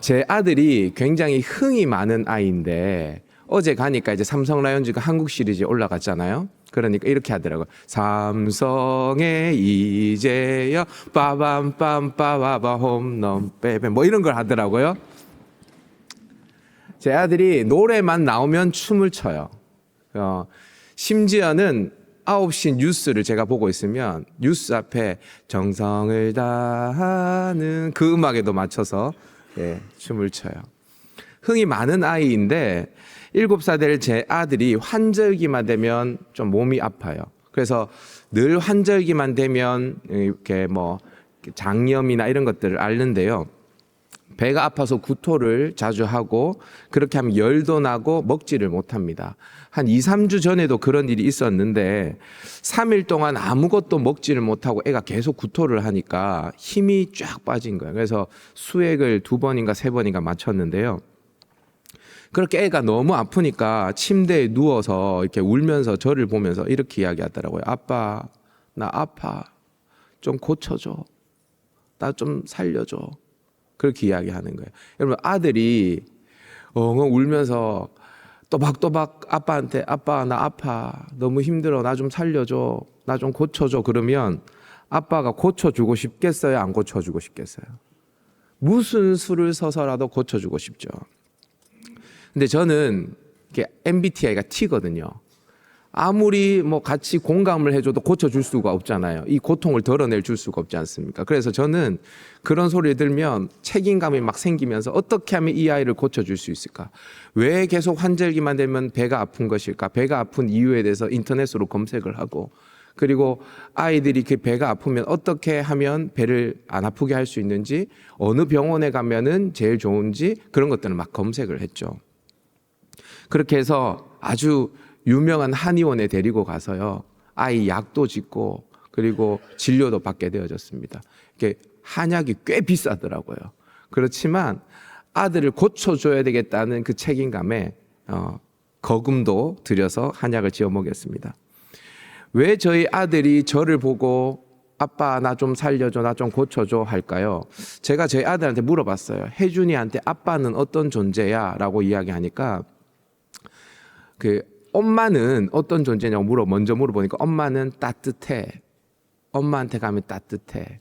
제 아들이 굉장히 흥이 많은 아이인데 어제 가니까 이제 삼성 라이온즈가 한국 시리즈에 올라갔잖아요. 그러니까 이렇게 하더라고요. 삼성의 이제야 빠밤빰 빠바바 홈런 빼빼 뭐 이런 걸 하더라고요. 제 아들이 노래만 나오면 춤을 춰요. 심지어는 9시 뉴스를 제가 보고 있으면 뉴스 앞에 정성을 다하는 그 음악에도 맞춰서 춤을 춰요. 흥이 많은 아이인데 7살 될 제 아들이 환절기만 되면 좀 몸이 아파요. 그래서 늘 환절기만 되면 이렇게 뭐 장염이나 이런 것들을 앓는데요. 배가 아파서 구토를 자주 하고 그렇게 하면 열도 나고 먹지를 못합니다. 한 2, 3주 전에도 그런 일이 있었는데 3일 동안 아무것도 먹지를 못하고 애가 계속 구토를 하니까 힘이 쫙 빠진 거예요. 그래서 수액을 2번인가 3번인가 맞췄는데요. 그렇게 애가 너무 아프니까 침대에 누워서 이렇게 울면서 저를 보면서 이렇게 이야기하더라고요. 아빠, 나 아파. 좀 고쳐줘. 나 좀 살려줘. 그렇게 이야기하는 거예요. 여러분, 아들이 엉엉 울면서 또박또박 아빠한테 아빠 나 아파. 너무 힘들어. 나 좀 살려줘. 나 좀 고쳐줘. 그러면 아빠가 고쳐주고 싶겠어요? 안 고쳐주고 싶겠어요? 무슨 수를 서서라도 고쳐주고 싶죠. 근데 저는 MBTI가 T거든요. 아무리 뭐 같이 공감을 해줘도 고쳐줄 수가 없잖아요. 이 고통을 덜어낼 줄 수가 없지 않습니까? 그래서 저는 그런 소리를 들면 책임감이 막 생기면서 어떻게 하면 이 아이를 고쳐줄 수 있을까? 왜 계속 환절기만 되면 배가 아픈 것일까? 배가 아픈 이유에 대해서 인터넷으로 검색을 하고 그리고 아이들이 그 배가 아프면 어떻게 하면 배를 안 아프게 할 수 있는지 어느 병원에 가면은 제일 좋은지 그런 것들을 막 검색을 했죠. 그렇게 해서 아주 유명한 한의원에 데리고 가서요. 아이 약도 짓고 그리고 진료도 받게 되어졌습니다. 이게 한약이 꽤 비싸더라고요. 그렇지만 아들을 고쳐줘야 되겠다는 그 책임감에 거금도 들여서 한약을 지어 먹였습니다. 왜 저희 아들이 저를 보고 아빠 나 좀 살려줘, 나 좀 고쳐줘 할까요? 제가 저희 아들한테 물어봤어요. 혜준이한테 아빠는 어떤 존재야? 라고 이야기하니까 엄마는 어떤 존재냐고 먼저 물어보니까 엄마는 따뜻해. 엄마한테 가면 따뜻해.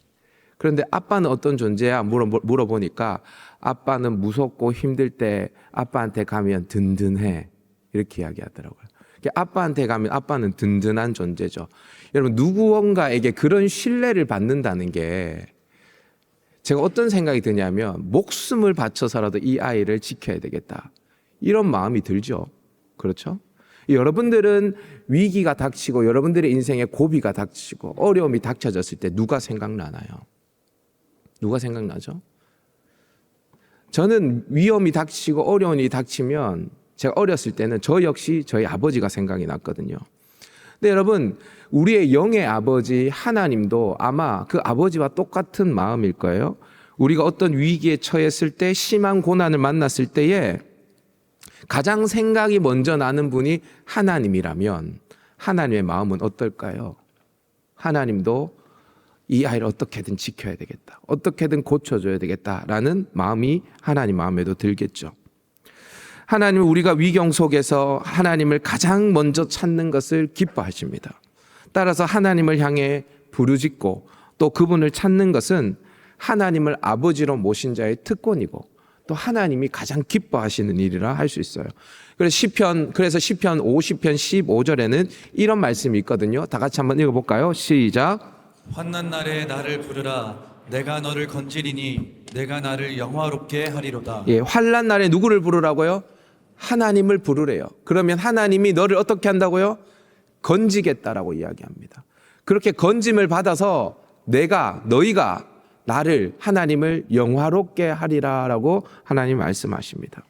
그런데 아빠는 어떤 존재야? 물어보니까 아빠는 무섭고 힘들 때 아빠한테 가면 든든해. 이렇게 이야기하더라고요. 아빠한테 가면 아빠는 든든한 존재죠. 여러분, 누구인가에게 그런 신뢰를 받는다는 게 제가 어떤 생각이 드냐면 목숨을 바쳐서라도 이 아이를 지켜야 되겠다. 이런 마음이 들죠. 그렇죠? 여러분들은 위기가 닥치고 여러분들의 인생에 고비가 닥치고 어려움이 닥쳐졌을 때 누가 생각나나요? 누가 생각나죠? 저는 위험이 닥치고 어려움이 닥치면 제가 어렸을 때는 저 역시 저희 아버지가 생각이 났거든요. 근데 여러분, 우리의 영의 아버지 하나님도 아마 그 아버지와 똑같은 마음일 거예요. 우리가 어떤 위기에 처했을 때 심한 고난을 만났을 때에 가장 생각이 먼저 나는 분이 하나님이라면 하나님의 마음은 어떨까요? 하나님도 이 아이를 어떻게든 지켜야 되겠다. 어떻게든 고쳐줘야 되겠다라는 마음이 하나님 마음에도 들겠죠. 하나님은 우리가 위경 속에서 하나님을 가장 먼저 찾는 것을 기뻐하십니다. 따라서 하나님을 향해 부르짖고 또 그분을 찾는 것은 하나님을 아버지로 모신 자의 특권이고 또 하나님이 가장 기뻐하시는 일이라 할 수 있어요. 그래서 시편 50편 15절에는 이런 말씀이 있거든요. 다 같이 한번 읽어볼까요? 시작. 환난 날에 나를 부르라. 내가 너를 건지리니 내가 나를 영화롭게 하리로다. 환난 날에 누구를 부르라고요? 하나님을 부르래요. 그러면 하나님이 너를 어떻게 한다고요? 건지겠다라고 이야기합니다. 그렇게 건짐을 받아서 너희가 나를 하나님을 영화롭게 하리라라고 하나님 말씀하십니다.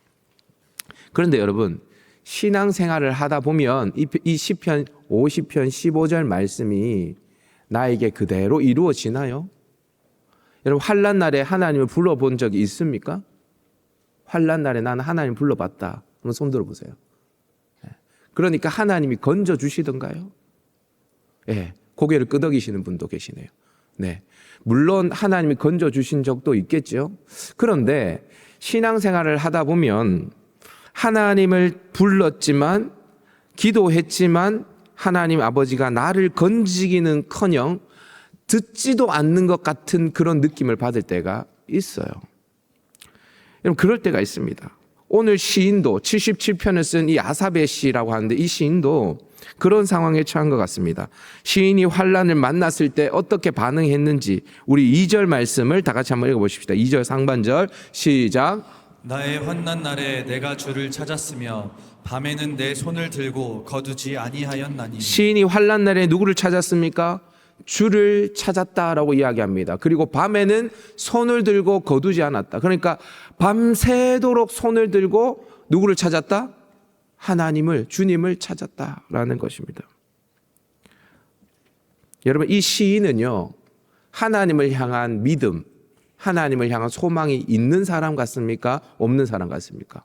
그런데 여러분, 신앙생활을 하다 보면 이 시편 50편 15절 말씀이 나에게 그대로 이루어지나요? 여러분, 환난 날에 하나님을 불러본 적이 있습니까? 환난 날에 나는 하나님 불러봤다. 한번 손 들어보세요. 그러니까 하나님이 건져주시던가요? 고개를 끄덕이시는 분도 계시네요. 네. 물론 하나님이 건져 주신 적도 있겠죠. 그런데 신앙생활을 하다 보면 하나님을 불렀지만 기도했지만 하나님 아버지가 나를 건지기는커녕 듣지도 않는 것 같은 그런 느낌을 받을 때가 있어요. 여러분 그럴 때가 있습니다. 오늘 시인도 77편을 쓴 이 아사베 시라고 하는데 이 시인도 그런 상황에 처한 것 같습니다. 시인이 환난을 만났을 때 어떻게 반응했는지 우리 2절 말씀을 다 같이 한번 읽어보십시다. 2절 상반절 시작. 나의 환난 날에 내가 주를 찾았으며 밤에는 내 손을 들고 거두지 아니하였나니. 시인이 환난 날에 누구를 찾았습니까? 주를 찾았다라고 이야기합니다. 그리고 밤에는 손을 들고 거두지 않았다. 그러니까 밤새도록 손을 들고 누구를 찾았다? 하나님을, 주님을 찾았다라는 것입니다. 여러분 이 시인은요 하나님을 향한 믿음, 하나님을 향한 소망이 있는 사람 같습니까? 없는 사람 같습니까?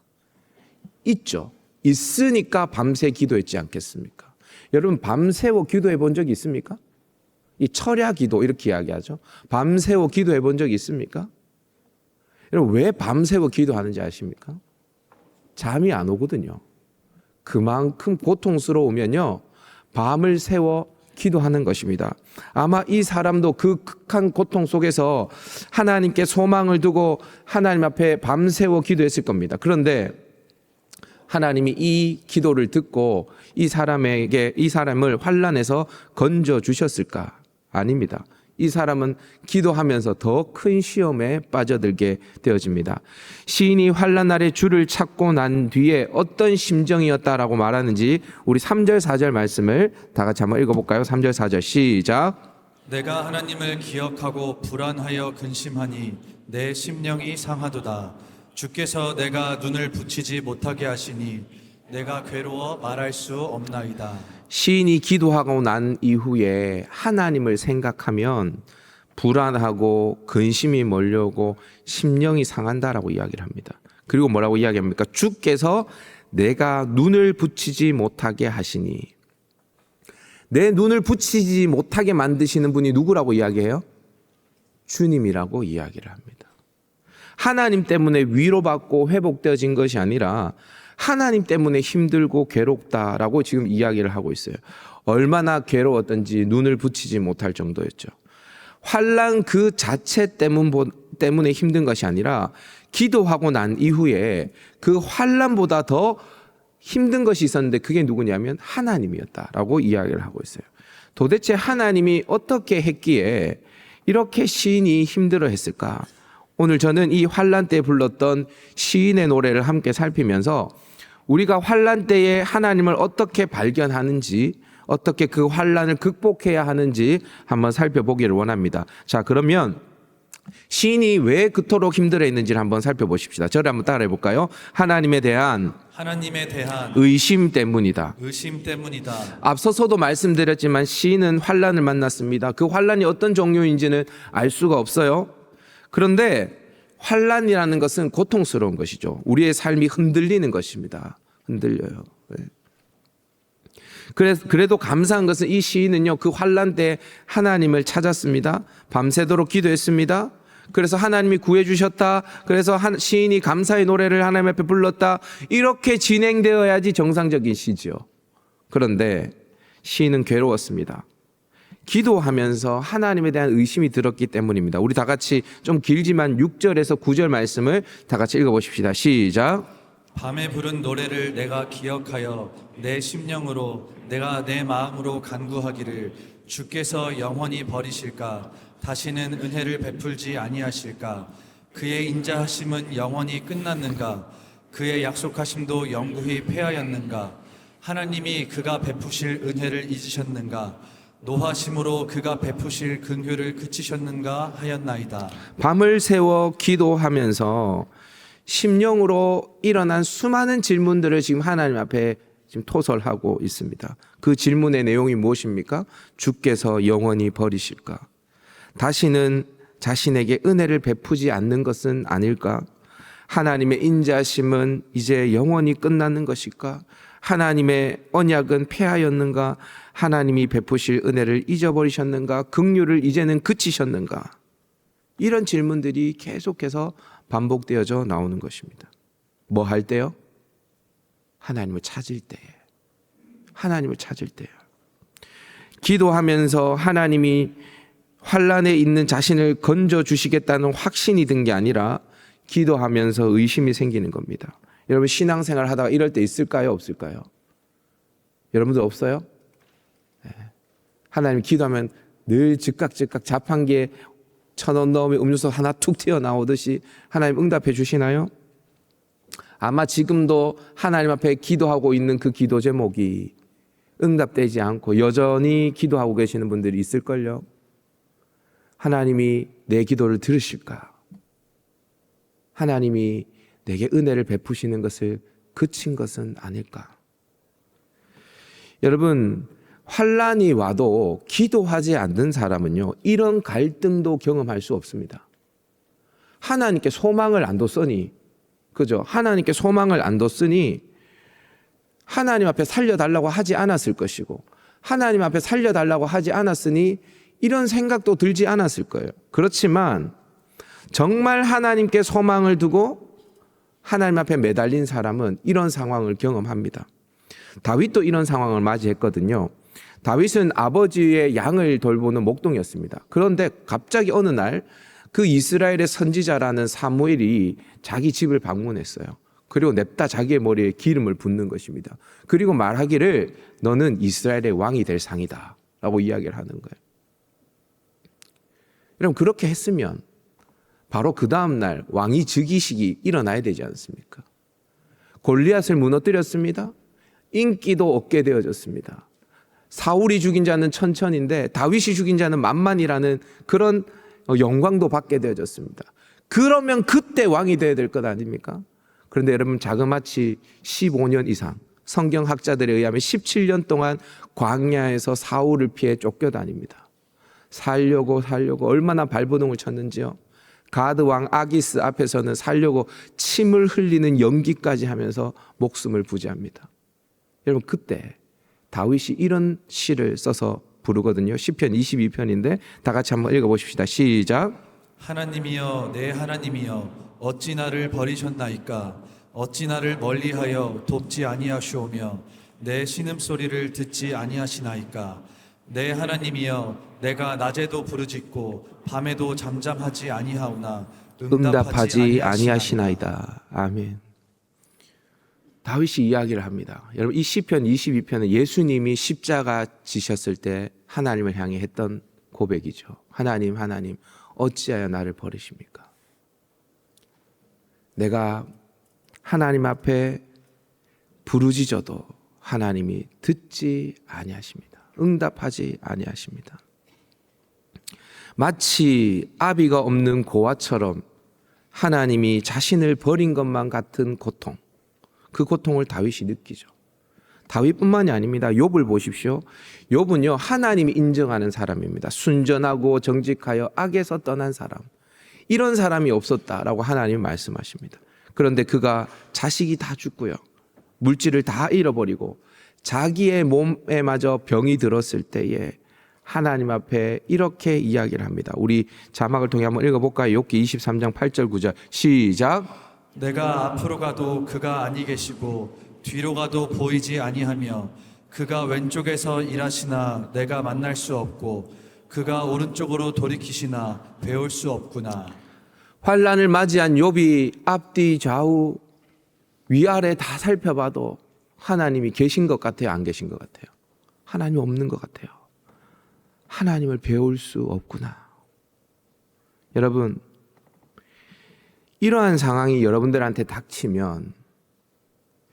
있죠. 있으니까 밤새 기도했지 않겠습니까? 여러분 밤새워 기도해 본 적이 있습니까? 이 철야 기도 이렇게 이야기하죠. 밤새워 기도해 본 적이 있습니까? 여러분 왜 밤새워 기도하는지 아십니까? 잠이 안 오거든요. 그만큼 고통스러우면요 밤을 새워 기도하는 것입니다. 아마 이 사람도 그 극한 고통 속에서 하나님께 소망을 두고 하나님 앞에 밤새워 기도했을 겁니다. 그런데 하나님이 이 기도를 듣고 이 사람을 환난에서 건져 주셨을까? 아닙니다. 이 사람은 기도하면서 더 큰 시험에 빠져들게 되어집니다. 시인이 환난 날에 주를 찾고 난 뒤에 어떤 심정이었다라고 말하는지 우리 3절 4절 말씀을 다 같이 한번 읽어볼까요? 3절 4절 시작. 내가 하나님을 기억하고 불안하여 근심하니 내 심령이 상하도다. 주께서 내가 눈을 붙이지 못하게 하시니 내가 괴로워 말할 수 없나이다. 시인이 기도하고 난 이후에 하나님을 생각하면 불안하고 근심이 몰려오고 심령이 상한다라고 이야기를 합니다. 그리고 뭐라고 이야기합니까? 주께서 내가 눈을 붙이지 못하게 하시니. 내 눈을 붙이지 못하게 만드시는 분이 누구라고 이야기해요? 주님이라고 이야기를 합니다. 하나님 때문에 위로받고 회복되어진 것이 아니라 하나님 때문에 힘들고 괴롭다라고 지금 이야기를 하고 있어요. 얼마나 괴로웠던지 눈을 붙이지 못할 정도였죠. 환난 그 자체 때문에 힘든 것이 아니라 기도하고 난 이후에 그 환난보다 더 힘든 것이 있었는데 그게 누구냐면 하나님이었다라고 이야기를 하고 있어요. 도대체 하나님이 어떻게 했기에 이렇게 시인이 힘들어했을까? 오늘 저는 이 환난 때 불렀던 시인의 노래를 함께 살피면서 우리가 환난 때에 하나님을 어떻게 발견하는지, 어떻게 그 환난을 극복해야 하는지 한번 살펴보기를 원합니다. 자, 그러면 시인이 왜 그토록 힘들어했는지를 한번 살펴보십시다. 저를 한번 따라해 볼까요? 하나님에 대한 의심 때문이다. 의심 때문이다. 앞서서도 말씀드렸지만 시인은 환난을 만났습니다. 그 환난이 어떤 종류인지는 알 수가 없어요. 그런데 환난이라는 것은 고통스러운 것이죠. 우리의 삶이 흔들리는 것입니다. 흔들려요. 네. 그래도 감사한 것은 이 시인은요, 그 환난 때 하나님을 찾았습니다. 밤새도록 기도했습니다. 그래서 하나님이 구해주셨다. 그래서 시인이 감사의 노래를 하나님 앞에 불렀다. 이렇게 진행되어야지 정상적인 시죠. 그런데 시인은 괴로웠습니다. 기도하면서 하나님에 대한 의심이 들었기 때문입니다. 우리 다 같이 좀 길지만 6절에서 9절 말씀을 다 같이 읽어보십시다. 시작. 밤에 부른 노래를 내가 기억하여 내 심령으로 내가 내 마음으로 간구하기를 주께서 영원히 버리실까? 다시는 은혜를 베풀지 아니하실까? 그의 인자하심은 영원히 끝났는가? 그의 약속하심도 영구히 폐하였는가? 하나님이 그가 베푸실 은혜를 잊으셨는가? 노하심으로 그가 베푸실 긍휼을 그치셨는가 하였나이다. 밤을 새워 기도하면서 심령으로 일어난 수많은 질문들을 지금 하나님 앞에 지금 토설하고 있습니다. 그 질문의 내용이 무엇입니까? 주께서 영원히 버리실까? 다시는 자신에게 은혜를 베푸지 않는 것은 아닐까? 하나님의 인자심은 이제 영원히 끝나는 것일까? 하나님의 언약은 폐하였는가? 하나님이 베푸실 은혜를 잊어버리셨는가? 긍휼을 이제는 그치셨는가? 이런 질문들이 계속해서 반복되어져 나오는 것입니다. 뭐 할 때요? 하나님을 찾을 때에. 하나님을 찾을 때요. 기도하면서 하나님이 환난에 있는 자신을 건져 주시겠다는 확신이 든 게 아니라 기도하면서 의심이 생기는 겁니다. 여러분 신앙생활 하다가 이럴 때 있을까요? 없을까요? 여러분들 없어요? 네. 하나님 기도하면 늘 즉각 자판기에 1,000원 넣으면 음료수 하나 툭 튀어나오듯이 하나님 응답해 주시나요? 아마 지금도 하나님 앞에 기도하고 있는 그 기도 제목이 응답되지 않고 여전히 기도하고 계시는 분들이 있을걸요. 하나님이 내 기도를 들으실까? 하나님이 내게 은혜를 베푸시는 것을 그친 것은 아닐까? 여러분, 환난이 와도 기도하지 않는 사람은요, 이런 갈등도 경험할 수 없습니다. 하나님께 소망을 안 뒀으니, 그죠? 하나님께 소망을 안 뒀으니 하나님 앞에 살려달라고 하지 않았을 것이고, 하나님 앞에 살려달라고 하지 않았으니 이런 생각도 들지 않았을 거예요. 그렇지만 정말 하나님께 소망을 두고 하나님 앞에 매달린 사람은 이런 상황을 경험합니다. 다윗도 이런 상황을 맞이했거든요. 다윗은 아버지의 양을 돌보는 목동이었습니다. 그런데 갑자기 어느 날 그 이스라엘의 선지자라는 사무엘이 자기 집을 방문했어요. 그리고 냅다 자기의 머리에 기름을 붓는 것입니다. 그리고 말하기를 너는 이스라엘의 왕이 될 상이다 라고 이야기를 하는 거예요. 여러분 그렇게 했으면 바로 그 다음 날 왕위 즉위식이 일어나야 되지 않습니까? 골리앗을 무너뜨렸습니다. 인기도 얻게 되어졌습니다. 사울이 죽인 자는 천천인데 다윗이 죽인 자는 만만이라는 그런 영광도 받게 되어졌습니다. 그러면 그때 왕이 되어야 될 것 아닙니까? 그런데 여러분 자그마치 15년 이상 성경학자들에 의하면 17년 동안 광야에서 사울을 피해 쫓겨다닙니다. 살려고 얼마나 발버둥을 쳤는지요. 가드 왕 아기스 앞에서는 살려고 침을 흘리는 연기까지 하면서 목숨을 부지합니다. 여러분 그때 다윗이 이런 시를 써서 부르거든요. 시편 22편인데 다 같이 한번 읽어보십시다. 시작. 하나님이여 내 하나님이여 어찌 나를 버리셨나이까 어찌 나를 멀리하여 돕지 아니하시오며 내 신음소리를 듣지 아니하시나이까 내 하나님이여 내가 낮에도 부르짖고 밤에도 잠잠하지 아니하오나 응답하지 아니하시나이다. 아멘. 다윗이 이야기를 합니다. 여러분 이 시편 22편은 예수님이 십자가 지셨을 때 하나님을 향해 했던 고백이죠. 하나님 어찌하여 나를 버리십니까? 내가 하나님 앞에 부르짖어도 하나님이 듣지 아니하십니다. 응답하지 아니하십니다. 마치 아비가 없는 고아처럼 하나님이 자신을 버린 것만 같은 고통, 그 고통을 다윗이 느끼죠. 다윗뿐만이 아닙니다. 욥을 보십시오. 욥은요 하나님이 인정하는 사람입니다. 순전하고 정직하여 악에서 떠난 사람, 이런 사람이 없었다라고 하나님이 말씀하십니다. 그런데 그가 자식이 다 죽고요, 물질을 다 잃어버리고 자기의 몸에마저 병이 들었을 때에 하나님 앞에 이렇게 이야기를 합니다. 우리 자막을 통해 한번 읽어볼까요? 욥기 23장 8절 9절 시작. 내가 앞으로 가도 그가 아니 계시고 뒤로 가도 보이지 아니하며 그가 왼쪽에서 일하시나 내가 만날 수 없고 그가 오른쪽으로 돌이키시나 배울 수 없구나. 환난을 맞이한 욥이 앞뒤 좌우 위아래 다 살펴봐도 하나님이 계신 것 같아요? 안 계신 것 같아요? 하나님 없는 것 같아요. 하나님을 배울 수 없구나. 여러분 이러한 상황이 여러분들한테 닥치면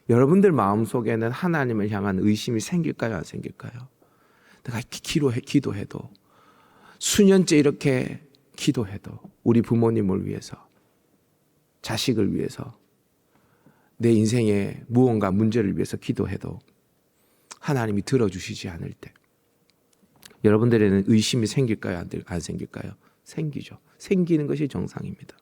여러분들 마음속에는 하나님을 향한 의심이 생길까요? 안 생길까요? 내가 이렇게 기도해도 수년째 이렇게 기도해도 우리 부모님을 위해서 자식을 위해서 내 인생에 무언가 문제를 위해서 기도해도 하나님이 들어주시지 않을 때 여러분들에는 의심이 생길까요? 안 생길까요? 생기죠. 생기는 것이 정상입니다.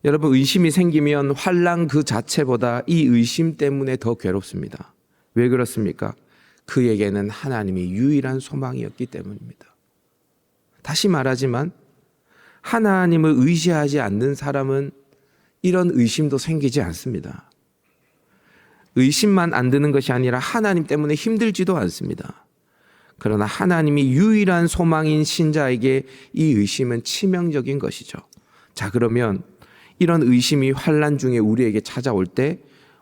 여러분, 의심이 생기면 환난 그 자체보다 이 의심 때문에 더 괴롭습니다. 왜 그렇습니까? 그에게는 하나님이 유일한 소망이었기 때문입니다. 다시 말하지만 하나님을 의지하지 않는 사람은 이런 의심도 생기지 않습니다. 의심만 안 드는 것이 아니라 하나님 때문에 힘들지도 않습니다. 그러나 하나님이 유일한 소망인 신자에게 이 의심은 치명적인 것이죠. 자, 그러면 이런 의심이 환난 중에 우리에게 찾아올 때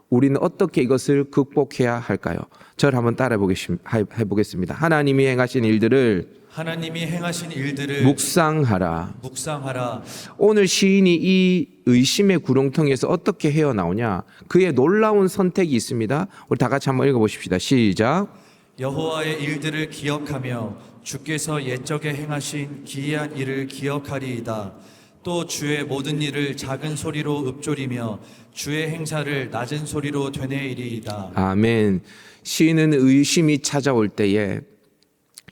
우리는 어떻게 이것을 극복해야 할까요? 저를 한번 따라 해보겠습니다. 하나님이 행하신 일들을 묵상하라. 오늘 시인이 이 의심의 구렁텅이에서 어떻게 헤어나오냐? 그의 놀라운 선택이 있습니다. 우리 다 같이 한번 읽어보십시다. 시작. 여호와의 일들을 기억하며 주께서 옛적에 행하신 기이한 일을 기억하리이다. 또 주의 모든 일을 작은 소리로 읊조리며 주의 행사를 낮은 소리로 되뇌이리이다. 아멘. 시인은 의심이 찾아올 때에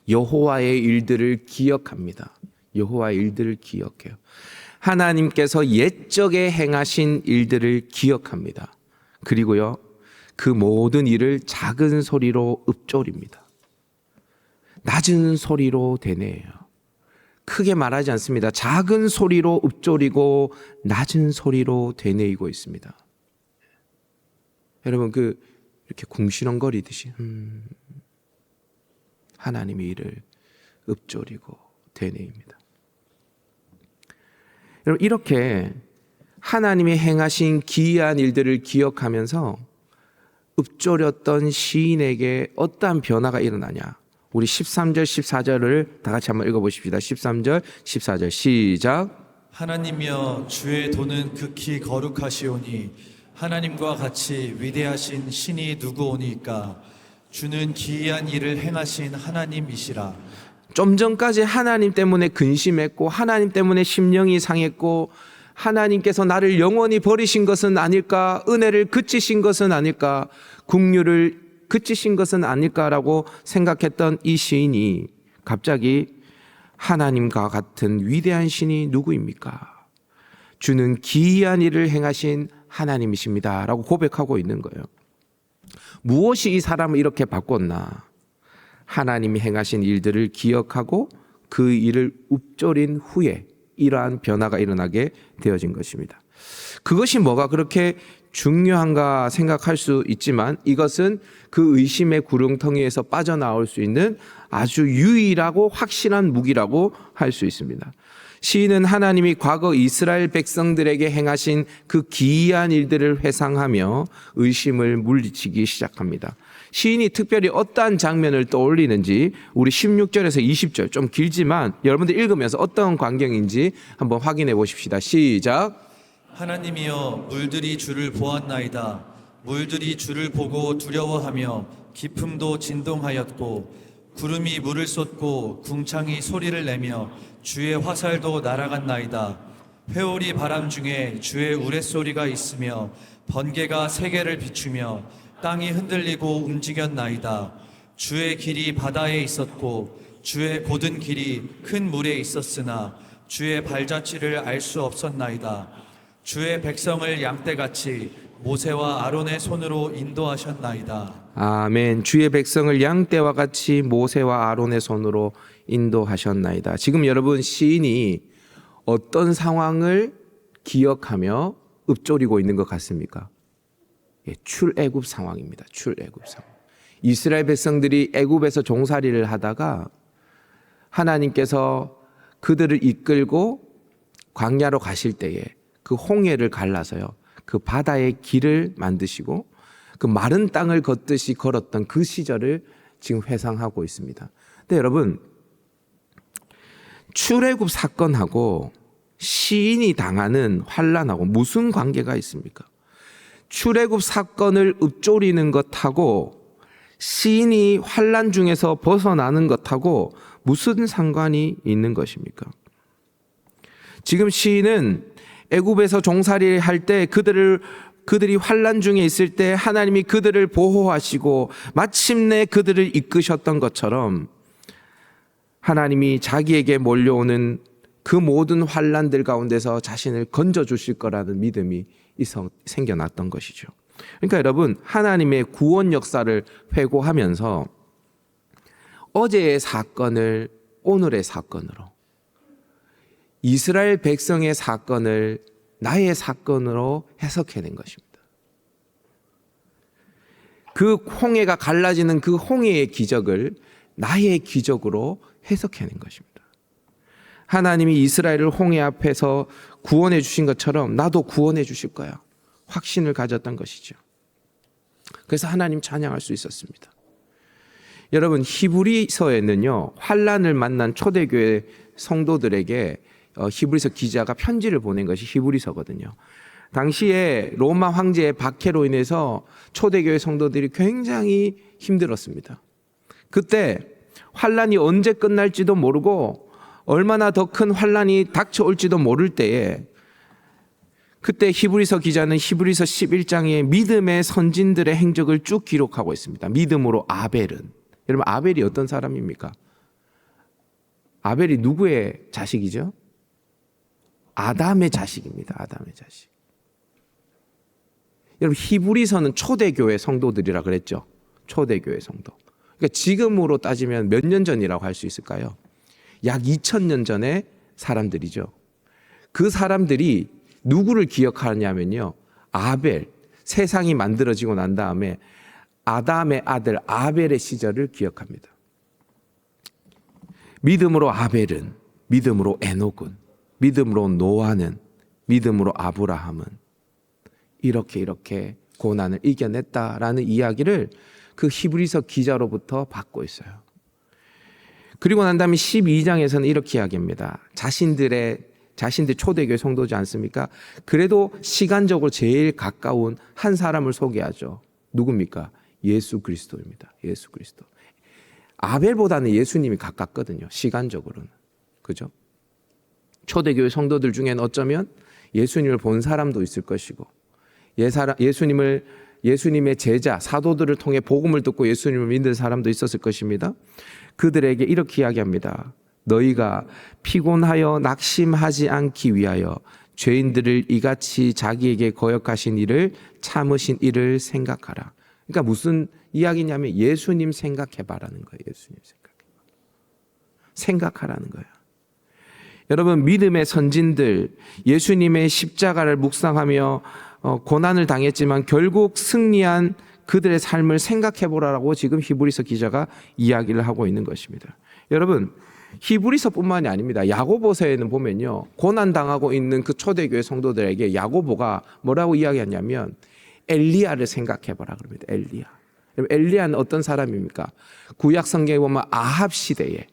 여호와의 일들을 기억합니다. 여호와의 일들을 기억해요. 하나님께서 옛적에 행하신 일들을 기억합니다. 그리고요, 그 모든 일을 작은 소리로 읊조립니다. 낮은 소리로 되뇌요. 크게 말하지 않습니다. 작은 소리로 읊조리고 낮은 소리로 되뇌이고 있습니다. 여러분, 이렇게 궁시렁거리듯이 하나님의 일을 읊조리고 되뇌입니다. 여러분, 이렇게 하나님이 행하신 기이한 일들을 기억하면서 읊조렸던 시인에게 어떠한 변화가 일어나냐? 우리 13절, 14절을 다 같이 한번 읽어보십시다. 13절, 14절 시작. 하나님이여 주의 도는 극히 거룩하시오니 하나님과 같이 위대하신 신이 누구오니까 주는 기이한 일을 행하신 하나님이시라. 좀 전까지 하나님 때문에 근심했고 하나님 때문에 심령이 상했고 하나님께서 나를 영원히 버리신 것은 아닐까, 은혜를 그치신 것은 아닐까, 긍휼을 그치신 것은 아닐까라고 생각했던 이 시인이 갑자기 하나님과 같은 위대한 신이 누구입니까? 주는 기이한 일을 행하신 하나님이십니다 라고 고백하고 있는 거예요. 무엇이 이 사람을 이렇게 바꿨나? 하나님이 행하신 일들을 기억하고 그 일을 읊조린 후에 이러한 변화가 일어나게 되어진 것입니다. 그것이 뭐가 그렇게 중요한가 생각할 수 있지만 이것은 그 의심의 구렁텅이에서 빠져나올 수 있는 아주 유일하고 확실한 무기라고 할 수 있습니다. 시인은 하나님이 과거 이스라엘 백성들에게 행하신 그 기이한 일들을 회상하며 의심을 물리치기 시작합니다. 시인이 특별히 어떠한 장면을 떠올리는지 우리 16절에서 20절 좀 길지만 여러분들 읽으면서 어떤 광경인지 한번 확인해 보십시다. 시작. 하나님이여 물들이 주를 보았나이다. 물들이 주를 보고 두려워하며 깊음도 진동하였고 구름이 물을 쏟고 궁창이 소리를 내며 주의 화살도 날아갔나이다. 회오리 바람 중에 주의 우레소리가 있으며 번개가 세계를 비추며 땅이 흔들리고 움직였나이다. 주의 길이 바다에 있었고 주의 곧은 길이 큰 물에 있었으나 주의 발자취를 알 수 없었나이다. 주의 백성을 양떼같이 모세와 아론의 손으로 인도하셨나이다. 아멘. 주의 백성을 양떼와 같이 모세와 아론의 손으로 인도하셨나이다. 지금 여러분 시인이 어떤 상황을 기억하며 읊조리고 있는 것 같습니까? 예, 출애굽 상황입니다. 출애굽 상황. 이스라엘 백성들이 애굽에서 종살이를 하다가 하나님께서 그들을 이끌고 광야로 가실 때에 그 홍해를 갈라서요, 그 바다의 길을 만드시고 그 마른 땅을 걷듯이 걸었던 그 시절을 지금 회상하고 있습니다. 근데 여러분, 출애굽 사건하고 시인이 당하는 환난하고 무슨 관계가 있습니까? 출애굽 사건을 읊조리는 것하고 시인이 환난 중에서 벗어나는 것하고 무슨 상관이 있는 것입니까? 지금 시인은 애굽에서 종살이를 할 때 그들이 환난 중에 있을 때 하나님이 그들을 보호하시고 마침내 그들을 이끄셨던 것처럼 하나님이 자기에게 몰려오는 그 모든 환난들 가운데서 자신을 건져 주실 거라는 믿음이 생겨났던 것이죠. 그러니까 여러분, 하나님의 구원 역사를 회고하면서 어제의 사건을 오늘의 사건으로, 이스라엘 백성의 사건을 나의 사건으로 해석해낸 것입니다. 그 홍해가 갈라지는 그 홍해의 기적을 나의 기적으로 해석해낸 것입니다. 하나님이 이스라엘을 홍해 앞에서 구원해 주신 것처럼 나도 구원해 주실 거야. 확신을 가졌던 것이죠. 그래서 하나님 찬양할 수 있었습니다. 여러분, 히브리서에는요, 환난을 만난 초대교회 성도들에게 히브리서 기자가 편지를 보낸 것이 히브리서거든요. 당시에 로마 황제의 박해로 인해서 초대교회 성도들이 굉장히 힘들었습니다. 그때 환난이 언제 끝날지도 모르고 얼마나 더 큰 환난이 닥쳐올지도 모를 때에, 그때 히브리서 기자는 히브리서 11장에 믿음의 선진들의 행적을 쭉 기록하고 있습니다. 믿음으로 아벨은, 여러분 아벨이 어떤 사람입니까? 아벨이 누구의 자식이죠? 아담의 자식입니다. 아담의 자식. 여러분, 히브리서는 초대교회 성도들이라 그랬죠. 초대교회 성도. 그러니까 지금으로 따지면 몇 년 전이라고 할 수 있을까요? 약 2000년 전의 사람들이죠. 그 사람들이 누구를 기억하냐면요, 아벨, 세상이 만들어지고 난 다음에 아담의 아들 아벨의 시절을 기억합니다. 믿음으로 아벨은, 믿음으로 에녹은, 믿음으로 노아는, 믿음으로 아브라함은 이렇게 고난을 이겨냈다라는 이야기를 그 히브리서 기자로부터 받고 있어요. 그리고 난 다음에 12장에서는 이렇게 이야기합니다. 자신들 초대교회 성도지 않습니까? 그래도 시간적으로 제일 가까운 한 사람을 소개하죠. 누굽니까? 예수 그리스도입니다. 예수 그리스도. 아벨보다는 예수님이 가깝거든요. 시간적으로는. 그죠? 초대교회 성도들 중에는 어쩌면 예수님을 본 사람도 있을 것이고, 예수님의 제자, 사도들을 통해 복음을 듣고 예수님을 믿는 사람도 있었을 것입니다. 그들에게 이렇게 이야기합니다. 너희가 피곤하여 낙심하지 않기 위하여 죄인들을 이같이 자기에게 거역하신 이를 참으신 이를 생각하라. 그러니까 무슨 이야기냐면 예수님 생각해봐라는 거예요. 예수님 생각하라는 거예요. 여러분, 믿음의 선진들, 예수님의 십자가를 묵상하며 고난을 당했지만 결국 승리한 그들의 삶을 생각해보라고 지금 히브리서 기자가 이야기를 하고 있는 것입니다. 여러분, 히브리서뿐만이 아닙니다. 야고보서에는 보면요, 고난당하고 있는 그 초대교회 성도들에게 야고보가 뭐라고 이야기하냐면 엘리야를 생각해보라 그럽니다. 엘리야. 엘리야는 어떤 사람입니까? 구약 성경에 보면 아합 시대에,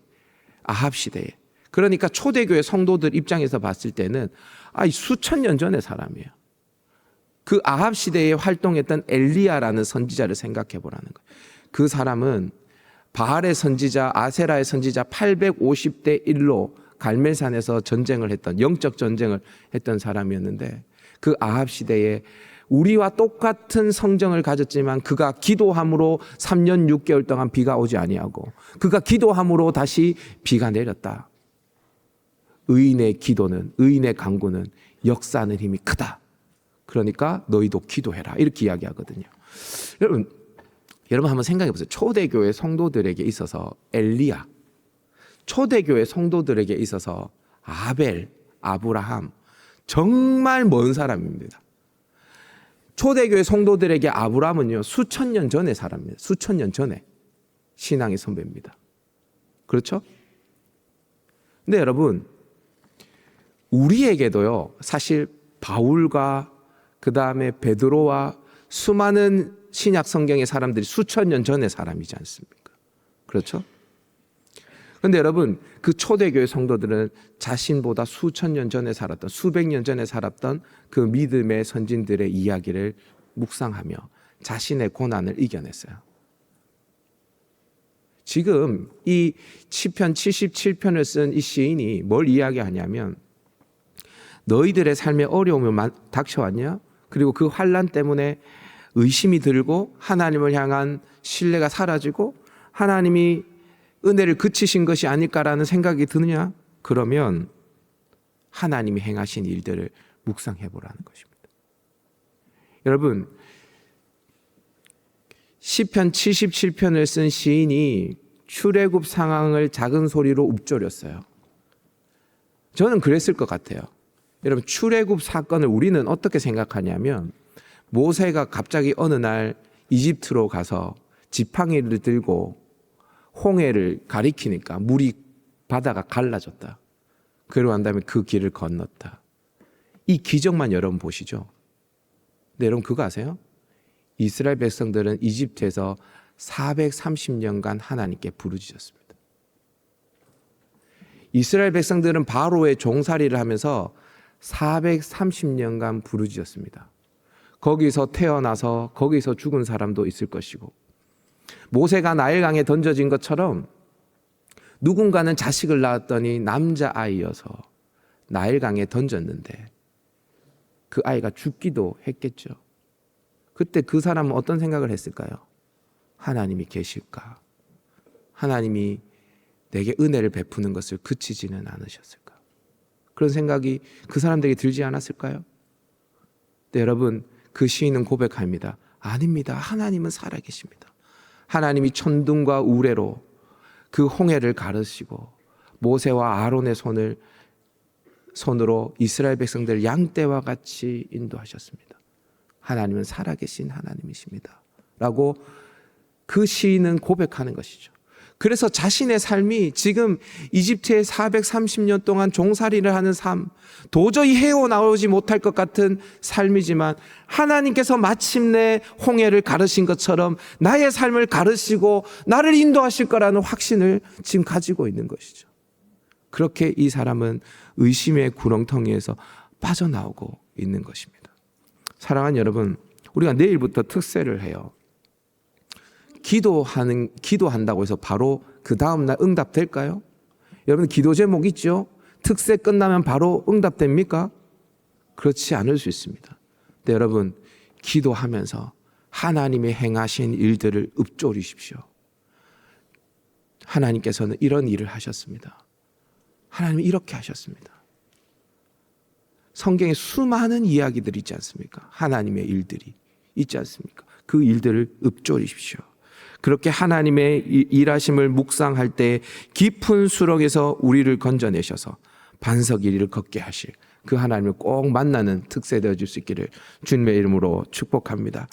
그러니까 초대교회 성도들 입장에서 봤을 때는 수천 년 전의 사람이에요. 그 아합 시대에 활동했던 엘리야라는 선지자를 생각해 보라는 거예요. 그 사람은 바알의 선지자, 아세라의 선지자 850대 1로 갈멜산에서 전쟁을 했던, 영적 전쟁을 했던 사람이었는데, 그 아합 시대에 우리와 똑같은 성정을 가졌지만 그가 기도함으로 3년 6개월 동안 비가 오지 아니하고, 그가 기도함으로 다시 비가 내렸다. 의인의 기도는, 의인의 간구는 역사하는 힘이 크다. 그러니까 너희도 기도해라. 이렇게 이야기하거든요. 여러분 한번 생각해 보세요. 초대교회 성도들에게 있어서 엘리야, 초대교회 성도들에게 있어서 아벨, 아브라함, 정말 먼 사람입니다. 초대교회 성도들에게 아브라함은요, 수천 년 전의 사람입니다. 수천 년 전에 신앙의 선배입니다. 그렇죠? 근데 여러분, 우리에게도요, 사실 바울과 그 다음에 베드로와 수많은 신약 성경의 사람들이 수천 년 전의 사람이지 않습니까? 그렇죠? 그런데 여러분, 그 초대교회 성도들은 자신보다 수천 년 전에 살았던, 수백 년 전에 살았던 그 믿음의 선진들의 이야기를 묵상하며 자신의 고난을 이겨냈어요. 지금 이 시편 77편을 쓴 이 시인이 뭘 이야기하냐면, 너희들의 삶에 어려움이 닥쳐왔냐? 그리고 그 환난 때문에 의심이 들고 하나님을 향한 신뢰가 사라지고 하나님이 은혜를 그치신 것이 아닐까라는 생각이 드느냐? 그러면 하나님이 행하신 일들을 묵상해 보라는 것입니다. 여러분, 시편 77편을 쓴 시인이 출애굽 상황을 작은 소리로 읊조렸어요. 저는 그랬을 것 같아요. 여러분, 출애굽 사건을 우리는 어떻게 생각하냐면 모세가 갑자기 어느 날 이집트로 가서 지팡이를 들고 홍해를 가리키니까 물이 바다가 갈라졌다. 그러고 난 다음에 그 길을 건넜다. 이 기적만 여러분 보시죠. 근데 여러분 그거 아세요? 이스라엘 백성들은 이집트에서 430년간 하나님께 부르짖었습니다. 이스라엘 백성들은 바로의 종살이를 하면서 430년간 부르짖었습니다. 거기서 태어나서 거기서 죽은 사람도 있을 것이고, 모세가 나일강에 던져진 것처럼 누군가는 자식을 낳았더니 남자아이여서 나일강에 던졌는데 그 아이가 죽기도 했겠죠. 그때 그 사람은 어떤 생각을 했을까요? 하나님이 계실까? 하나님이 내게 은혜를 베푸는 것을 그치지는 않으셨을까? 그런 생각이 그 사람들에게 들지 않았을까요? 네, 여러분, 그 시인은 고백합니다. 아닙니다. 하나님은 살아계십니다. 하나님이 천둥과 우레로 그 홍해를 가르시고 모세와 아론의 손으로 이스라엘 백성들을 양떼와 같이 인도하셨습니다. 하나님은 살아계신 하나님이십니다. 라고 그 시인은 고백하는 것이죠. 그래서 자신의 삶이 지금 이집트에 430년 동안 종살이를 하는 삶, 도저히 헤어나오지 못할 것 같은 삶이지만 하나님께서 마침내 홍해를 가르신 것처럼 나의 삶을 가르시고 나를 인도하실 거라는 확신을 지금 가지고 있는 것이죠. 그렇게 이 사람은 의심의 구렁텅이에서 빠져나오고 있는 것입니다. 사랑하는 여러분, 우리가 내일부터 특세를 해요. 기도한다고 해서 바로 그 다음날 응답될까요? 여러분, 기도 제목 있죠? 특세 끝나면 바로 응답됩니까? 그렇지 않을 수 있습니다. 근데 여러분, 기도하면서 하나님이 행하신 일들을 읊조리십시오. 하나님께서는 이런 일을 하셨습니다. 하나님이 이렇게 하셨습니다. 성경에 수많은 이야기들이 있지 않습니까? 하나님의 일들이 있지 않습니까? 그 일들을 읊조리십시오. 그렇게 하나님의 일하심을 묵상할 때 깊은 수렁에서 우리를 건져내셔서 반석 이리를 걷게 하실 그 하나님을 꼭 만나는 특세 되어줄 수 있기를 주님의 이름으로 축복합니다.